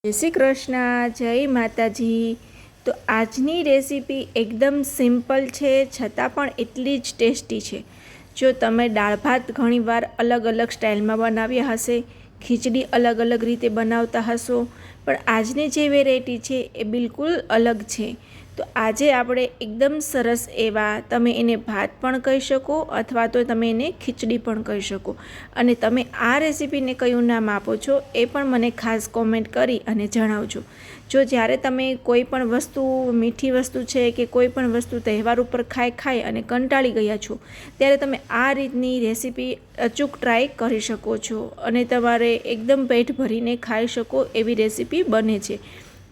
જય શ્રી કૃષ્ણ, જય માતાજી। તો આજની રેસીપી એકદમ સિમ્પલ છે છતાં પણ એટલી જ ટેસ્ટી છે। જો તમે દાળ ભાત ઘણીવાર અલગ અલગ સ્ટાઇલમાં બનાવ્યા હશે, ખીચડી અલગ અલગ રીતે બનાવતા હશો, પણ આજની જે વેરાયટી છે એ બિલકુલ અલગ છે। તો આજે આપણે એકદમ સરસ એવા, તમે એને ભાત પણ કહી શકો અથવા તો તમે એને ખીચડી પણ કહી શકો, અને તમે આ રેસીપીને કયું નામ આપો છો એ પણ મને ખાસ કોમેન્ટ કરી અને જણાવજો। જો જ્યારે તમે કોઈ પણ વસ્તુ, મીઠી વસ્તુ છે કે કોઈ પણ વસ્તુ તહેવાર ઉપર ખાઈ અને કંટાળી ગયા છો, ત્યારે તમે આ રીતની રેસીપી અચૂક ટ્રાય કરી શકો છો અને તમારે એકદમ પેટ ભરીને ખાઈ શકો એવી રેસીપી બને છે।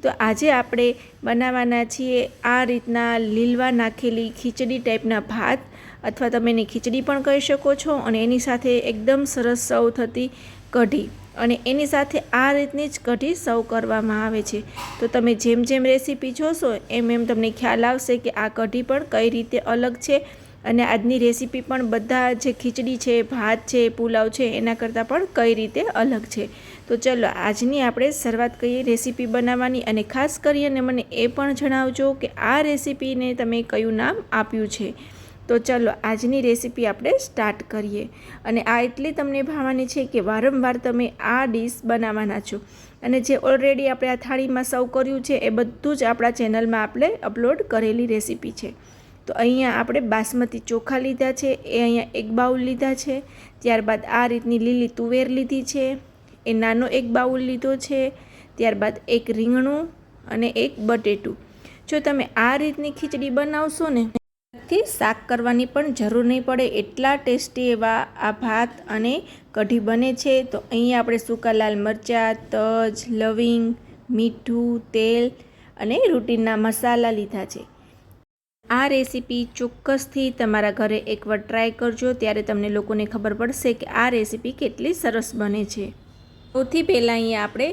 તો આજે આપણે બનાવવાના છીએ આ રીતના લીલવા નાખેલી ખીચડી ટાઈપના ભાત, અથવા તમે એને ખીચડી પણ કહી શકો છો, અને એની સાથે એકદમ સરસ સર્વ થતી કઢી, અને એની સાથે આ રીતની જ કઢી સર્વ કરવામાં આવે છે। તો તમે જેમ જેમ રેસીપી જોશો એમ એમ તમને ખ્યાલ આવશે કે આ કઢી પણ કઈ રીતે અલગ છે, અને આજની રેસીપી પણ બધા જે ખીચડી છે, ભાત છે, પુલાવ છે એના કરતાં પણ કઈ રીતે અલગ છે। તો ચલો આજની આપણે શરૂઆત કરીએ રેસીપી બનાવવાની, અને ખાસ કરીને મને એ પણ જણાવજો કે આ રેસીપીને તમે કયું નામ આપ્યું છે। તો ચલો આજની રેસીપી આપણે સ્ટાર્ટ કરીએ, અને આ એટલી તમને ભાવવાની છે કે વારંવાર તમે આ ડીશ બનાવવાના છો, અને જે ઓલરેડી આપણે આ થાળીમાં સર્વ કર્યું છે એ બધું જ આપણા ચેનલમાં આપણે અપલોડ કરેલી રેસીપી છે। તો અહીંયા આપણે બાસમતી ચોખા લીધા છે, એ અહીંયા એક બાઉલ લીધા છે। ત્યારબાદ આ રીતની લીલી તુવેર લીધી છે, એ નાનો એક બાઉલ લીધો છે। ત્યારબાદ એક રીંગણું અને એક બટેટું। જો તમે આ રીતની ખીચડી બનાવશો ને, થી શાક કરવાની પણ જરૂર નહીં પડે, એટલા ટેસ્ટી એવા આ ભાત અને કઢી બને છે। તો અહીંયા આપણે સૂકા લાલ મરચાં, તજ, લવિંગ, મીઠું, તેલ અને રૂટીનના મસાલા લીધા છે। આ રેસીપી ચોક્કસથી તમારા ઘરે એકવાર ટ્રાય કરજો, ત્યારે તમને લોકોને ખબર પડશે કે આ રેસીપી કેટલી સરસ બને છે। સૌથી પહેલાં અહીંયા આપણે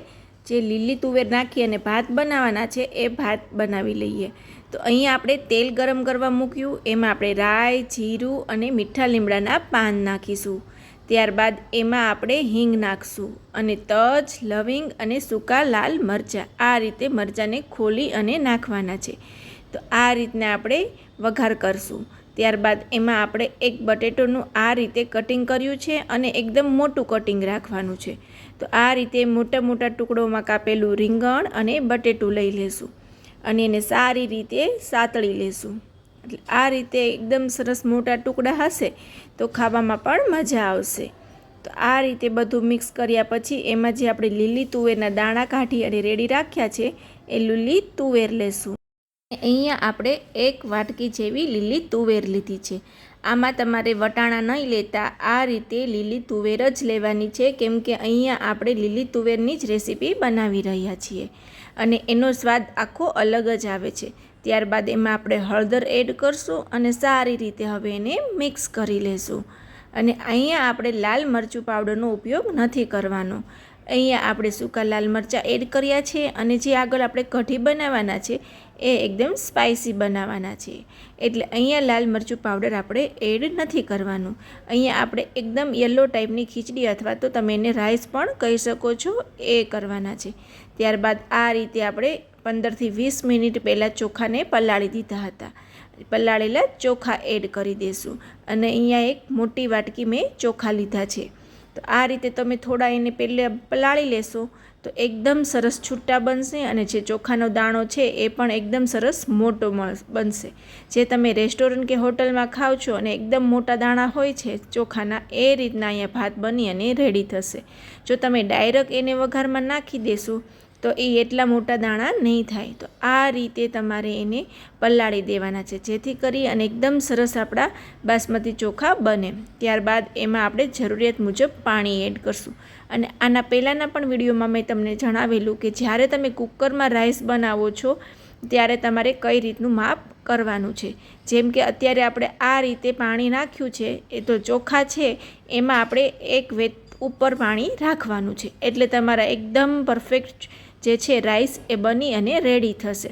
જે લીલી તુવેર નાખી અને ભાત બનાવવાના છે એ ભાત બનાવી લઈએ। તો અહીંયા આપણે તેલ ગરમ કરવા મૂક્યું, એમાં આપણે રાઈ, જીરું અને મીઠા લીમડાના પાન નાખીશું। ત્યારબાદ એમાં આપણે હિંગ નાખીશું, અને તજ, લવિંગ અને સૂકા લાલ મરચાં, આ રીતે મરચાંને ખોલી અને નાખવાના છે। તો આ રીતના આપણે વઘાર કરશું। ત્યારબાદ એમાં આપણે એક બટેટોનું આ રીતે કટિંગ કર્યું છે, અને એકદમ મોટું કટિંગ રાખવાનું છે। તો આ રીતે મોટા મોટા ટુકડોમાં કાપેલું રીંગણ અને બટેટું લઈ લેશું, અને એને સારી રીતે સાતળી લેશું। એટલે આ રીતે એકદમ સરસ મોટા ટુકડા હશે તો ખાવામાં પણ મજા આવશે। તો આ રીતે બધું મિક્સ કર્યા પછી એમાં જે આપણે લીલી તુવેરના દાણા કાઢી અને રેડી રાખ્યા છે એ લીલી તુવેર લેશું। અહીંયા આપણે એક વાટકી જેવી લીલી તુવેર લીધી છે। આમાં તમારે વટાણા નહીં લેતા, આ રીતે લીલી તુવેર જ લેવાની છે, કેમ કે અહીંયા આપણે લીલી તુવેરની જ રેસીપી બનાવી રહ્યા છીએ, અને એનો સ્વાદ આખો અલગ જ આવે છે। ત્યારબાદ એમાં આપણે હળદર એડ કરશું, અને સારી રીતે હવે એને મિક્સ કરી લેશું। અને અહીંયા આપણે લાલ મરચું પાવડરનો ઉપયોગ નથી કરવાનો, અહીંયા આપણે સૂકા લાલ મરચાં એડ કર્યા છે, અને જે આગળ આપણે કઢી બનાવવાના છે એ એકદમ સ્પાઇસી બનાવવાના છે, એટલે અહીંયા લાલ મરચું પાવડર આપણે એડ નથી કરવાનું। અહીંયા આપણે એકદમ યલો ટાઈપની ખીચડી, અથવા તો તમે એને રાઈસ પણ કહી શકો છો, એ કરવાના છે। ત્યારબાદ આ રીતે આપણે 15થી 20 મિનિટ પહેલાં ચોખાને પલાળી દીધા હતા, પલાળેલા ચોખા એડ કરી દઈશું, અને અહીંયા એક મોટી વાટકી મેં ચોખા લીધા છે। તો આ રીતે તમે થોડા એને પહેલાં પલાળી લેશો તો એકદમ સરસ છૂટા બનશે, અને જે ચોખાનો દાણો છે એ પણ એકદમ સરસ મોટો બનશે। જે તમે રેસ્ટોરન્ટ કે હોટલમાં ખાઓ છો અને એકદમ મોટા દાણા હોય છે ચોખાના, એ રીતના અહીંયા ભાત બની અને રેડી થશે। જો તમે ડાયરેક્ટ એને વઘારમાં નાખી દેશો તો એ એટલા મોટા દાણા નહીં થાય। તો આ રીતે તમારે એને પલાળી દેવાના છે, જેથી કરી અને એકદમ સરસ આપણા બાસમતી ચોખા બને। ત્યારબાદ એમાં આપણે જરૂરિયાત મુજબ પાણી એડ કરશું, અને આના પહેલાંના પણ વિડીયોમાં મેં તમને જણાવેલું કે જ્યારે તમે કુકરમાં રાઈસ બનાવો છો ત્યારે તમારે કઈ રીતનું માપ કરવાનું છે। જેમ કે અત્યારે આપણે આ રીતે પાણી નાખ્યું છે, એ તો ચોખા છે એમાં આપણે એક વેત ઉપર પાણી રાખવાનું છે, એટલે તમારા એકદમ પરફેક્ટ જે છે રાઈસ એ બની અને રેડી થશે।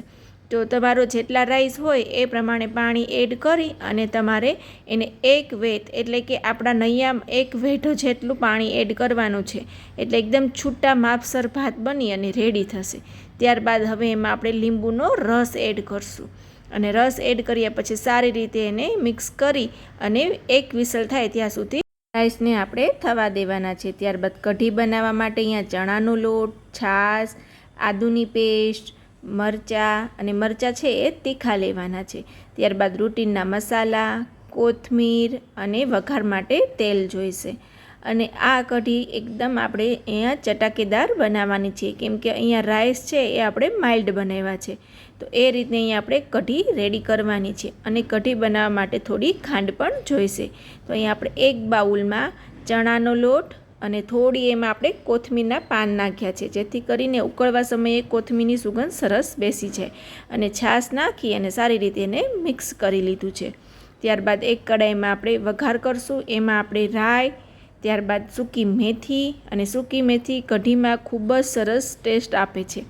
તો તમારો જેટલા રાઈસ હોય એ પ્રમાણે પાણી એડ કરી અને તમારે એને એક વેટ એટલે કે આપણા નૈયા એક વેઢ જેટલું પાણી એડ કરવાનું છે. એટલે એકદમ છૂટા માપસર ભાત બની અને રેડી થશે. ત્યારબાદ હવે એમાં આપણે લીંબુનો રસ એડ કરશું અને રસ એડ કર્યા પછી સારી રીતે એને મિક્સ કરી અને એક વિસલ થાય ત્યાં સુધી રાઈસને આપણે થવા દેવાના છે. ત્યારબાદ કઢી બનાવવા માટે અહીંયા ચણાનો લોટ, છાશ, આદુની પેસ્ટ, મરચાં અને મરચાં છે એ તીખા લેવાના છે. ત્યારબાદ રૂટીનના મસાલા, કોથમીર અને વઘાર માટે તેલ જોઈશે. અને આ કઢી એકદમ આપણે અહીંયા ચટાકેદાર બનાવવાની છે કેમ કે અહીંયા રાઈસ છે એ આપણે માઇલ્ડ બનાવ્યા છે. તો એ રીતે અહીંયા આપણે કઢી રેડી કરવાની છે. અને કઢી બનાવવા માટે થોડી ખાંડ પણ જોઈશે. તો અહીંયા આપણે એક બાઉલમાં ચણાનો લોટ અને થોડી એમાં આપણે કોથમીરના પાન નાખ્યા છે જેથી કરીને ઉકળવા સમયે કોથમીરની સુગંધ સરસ બેસી જાય. અને છાશ નાખી અને સારી રીતે એને મિક્સ કરી લીધું છે. ત્યારબાદ એક કડાઈમાં આપણે વઘાર કરશું. એમાં આપણે રાઈ, ત્યારબાદ સૂકી મેથી, અને સૂકી મેથી કઢીમાં ખૂબ જ સરસ ટેસ્ટ આપે છે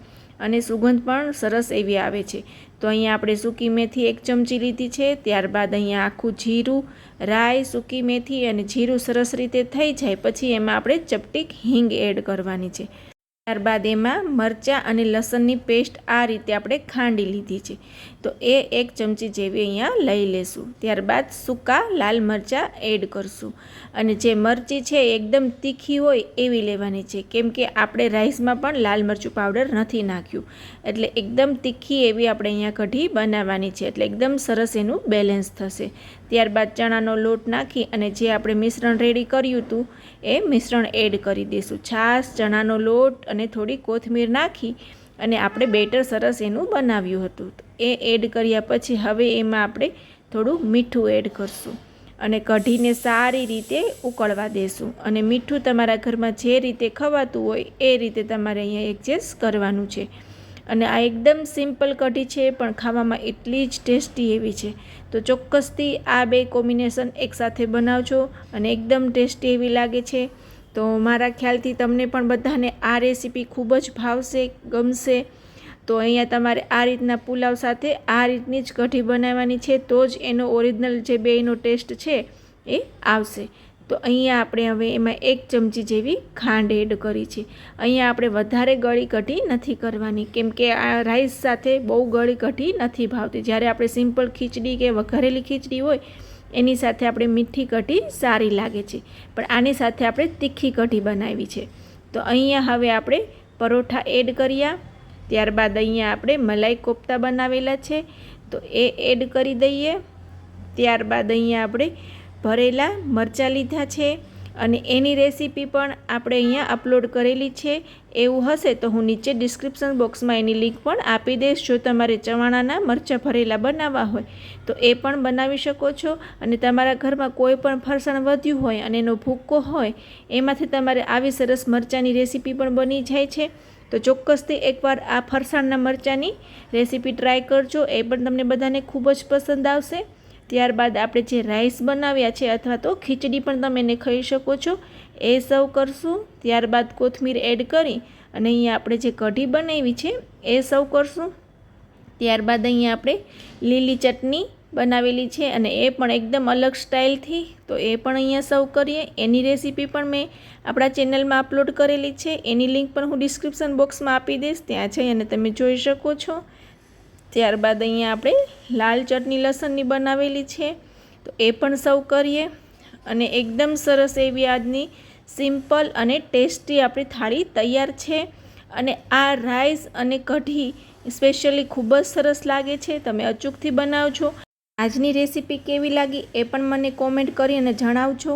અને સુગંધ પણ સરસ એવી આવે છે. તો અહીંયા આપણે સૂકી મેથી 1 ચમચી લીધી છે. ત્યારબાદ અહીંયા આખું જીરું, રાઈ, સૂકી મેથી અને જીરું સરસ રીતે થઈ જાય પછી એમાં આપણે ચપટીક હિંગ એડ કરવાની છે. ત્યારબાદ એમાં મરચાં અને લસણની પેસ્ટ આ રીતે આપણે ખાંડી લીધી છે તો એ 1 ચમચી જેવી અહીંયા લઈ લેશું. ત્યારબાદ સૂકા લાલ મરચાં એડ કરશું. અને જે મરચી છે એકદમ તીખી હોય એવી લેવાની છે કેમ કે આપણે રાઈસમાં પણ લાલ મરચું પાવડર નથી નાખ્યું. એટલે એકદમ તીખી એવી આપણે અહીંયા કઢી બનાવવાની છે એટલે એકદમ સરસ એનું બેલેન્સ થશે. ત્યારબાદ ચણાનો લોટ નાખી અને જે આપણે મિશ્રણ રેડી કર્યું હતું એ મિશ્રણ એડ કરી દઈશું. છાશ, ચણાનો લોટ અને થોડી કોથમીર નાખી અને આપણે બેટર સરસ એનું બનાવ્યું હતું. એ એડ કર્યા પછી હવે એમાં આપણે થોડું મીઠું એડ કરશું અને કઢીને સારી રીતે ઉકળવા દેશું. અને મીઠું તમારા ઘરમાં જે રીતે ખવાતું હોય એ રીતે તમારે અહીંયા એડજસ્ટ કરવાનું છે. અને આ એકદમ સિમ્પલ કઢી છે પણ ખાવામાં એટલી જ ટેસ્ટી એવી છે. તો ચોક્કસથી આ બે કોમ્બિનેશન એકસાથે બનાવજો અને એકદમ ટેસ્ટી એવી લાગે છે. તો મારા ખ્યાલથી તમને પણ બધાને આ રેસીપી ખૂબ જ ભાવશે, ગમશે. તો અહીંયા તમારે આ રીતના પુલાવ સાથે આ રીતની જ કઢી બનાવવાની છે તો જ એનો ઓરિજિનલ જે બેયનો ટેસ્ટ છે એ આવશે. તો અહીંયા આપણે હવે એમાં 1 ચમચી જેવી ખાંડ એડ કરી છે. અહીંયા આપણે વધારે ગળી કઢી નથી કરવાની કેમ કે આ રાઈસ સાથે બહુ ગળી કઢી નથી ભાવતી. જ્યારે આપણે સિમ્પલ ખીચડી કે વઘારેલી ખીચડી હોય એની સાથે આપણે મીઠી કઢી સારી લાગે છે પણ આની સાથે આપણે તીખી કઢી બનાવી છે. તો અહીંયા હવે આપણે પરોઠા એડ કર્યા. ત્યારબાદ અહીંયા આપણે મલાઈ કોફતા બનાવેલા છે તો એ એડ કરી દઈએ. ત્યારબાદ અહીંયા આપણે ભરેલા મરચાં લીધા છે અને એની રેસીપી પણ આપણે અહીંયા અપલોડ કરેલી છે. એવું હશે તો હું નીચે ડિસ્ક્રિપ્શન બોક્સમાં એની લિંક પણ આપી દઈશ. જો તમારે ચવાણાના મરચાં ભરેલા બનાવવા હોય તો એ પણ બનાવી શકો છો. અને તમારા ઘરમાં કોઈ પણ ફરસાણ વધ્યું હોય અને એનો ભૂક્કો હોય એમાંથી તમારે આવી સરસ મરચાંની રેસીપી પણ બની જાય છે. તો ચોક્કસથી એકવાર આ ફરસાણના મરચાંની રેસીપી ટ્રાય કરજો. એ પણ તમને બધાને ખૂબ જ પસંદ આવશે. ત્યારબાદ આપણે જે રાઈસ બનાવ્યા છે અથવા તો ખીચડી પણ તમે એને ખાઈ શકો છો એ સર્વ કરશું. ત્યારબાદ કોથમીર એડ કરી અને અહીંયા આપણે જે કઢી બનાવી છે એ સર્વ કરશું. ત્યારબાદ અહીંયા આપણે લીલી ચટણી બનાવેલી છે અને એ પણ એકદમ અલગ સ્ટાઇલથી તો એ પણ અહીંયા સર્વ કરીએ. એની રેસીપી પણ મેં આપણા ચેનલમાં અપલોડ કરેલી છે. એની લિંક પણ હું ડિસ્ક્રિપ્શન બોક્સમાં આપી દઈશ, ત્યાં જઈ અને તમે જોઈ શકો છો. ત્યારબાદ અહીંયા આપણે લાલ ચટણી લસણની બનાવેલી છે તો એ પણ સર્વ કરીએ. અને એકદમ સરસ એવી આજની સિમ્પલ અને ટેસ્ટી આપણી થાળી તૈયાર છે. અને આ રાઈસ અને કઢી સ્પેશિયલી ખૂબ જ સરસ લાગે છે. તમે અચૂકથી બનાવજો. આજની રેસીપી કેવી લાગી એ પણ મને કોમેન્ટ કરી અને જણાવજો.